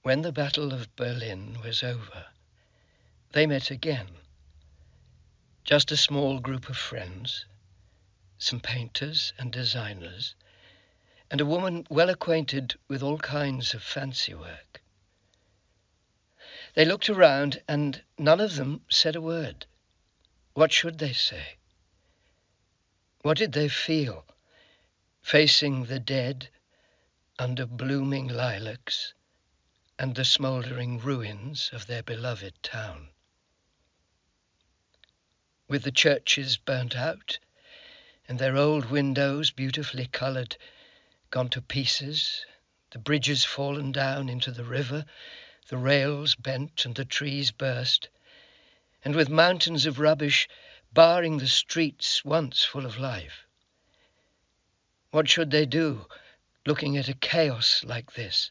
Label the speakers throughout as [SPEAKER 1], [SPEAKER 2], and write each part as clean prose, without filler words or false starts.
[SPEAKER 1] When the Battle of Berlin was over, they met again. Just a small group of friends, some painters and designers, and a woman well acquainted with all kinds of fancy work. They looked around and none of them said a word. What should they say? What did they feel, facing the dead under blooming lilacs and the smouldering ruins of their beloved town? With the churches burnt out and their old windows, beautifully coloured, gone to pieces, the bridges fallen down into the river, the rails bent and the trees burst, and with mountains of rubbish barring the streets once full of life. What should they do, looking at a chaos like this,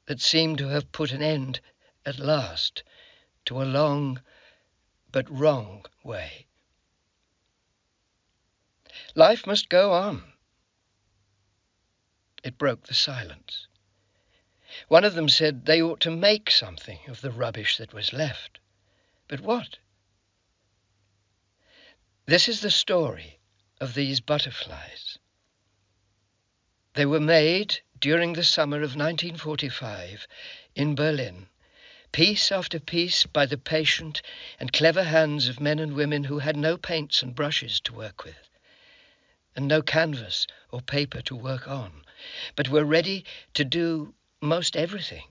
[SPEAKER 1] that seemed to have put an end at last to a long but wrong way? Life must go on. It broke the silence. One of them said they ought to make something of the rubbish that was left. But what? This is the story of these butterflies. They were made during the summer of 1945 in Berlin, piece after piece by the patient and clever hands of men and women who had no paints and brushes to work with, and no canvas or paper to work on, but were ready to do most everything.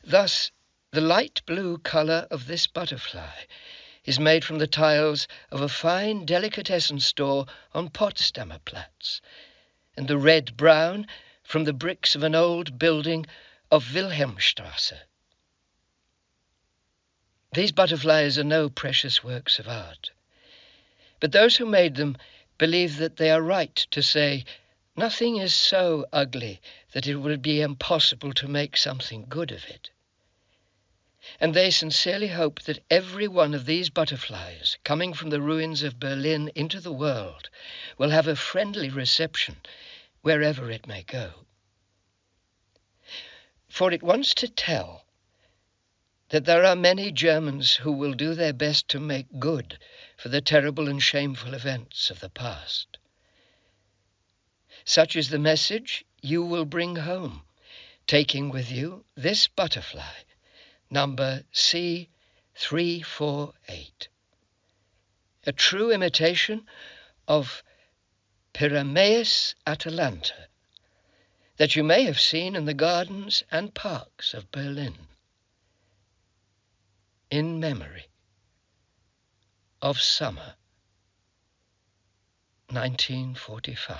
[SPEAKER 1] Thus, the light blue colour of this butterfly is made from the tiles of a fine delicatessen store on Potsdamer Platz, and the red-brown from the bricks of an old building of Wilhelmstrasse. These butterflies are no precious works of art, but those who made them believe that they are right to say, nothing is so ugly that it would be impossible to make something good of it. And they sincerely hope that every one of these butterflies, coming from the ruins of Berlin into the world, will have a friendly reception wherever it may go. For it wants to tell that there are many Germans who will do their best to make good for the terrible and shameful events of the past. Such is the message you will bring home, taking with you this butterfly, number C348, a true imitation of Pyrameus atalanta that you may have seen in the gardens and parks of Berlin, in memory of summer 1945.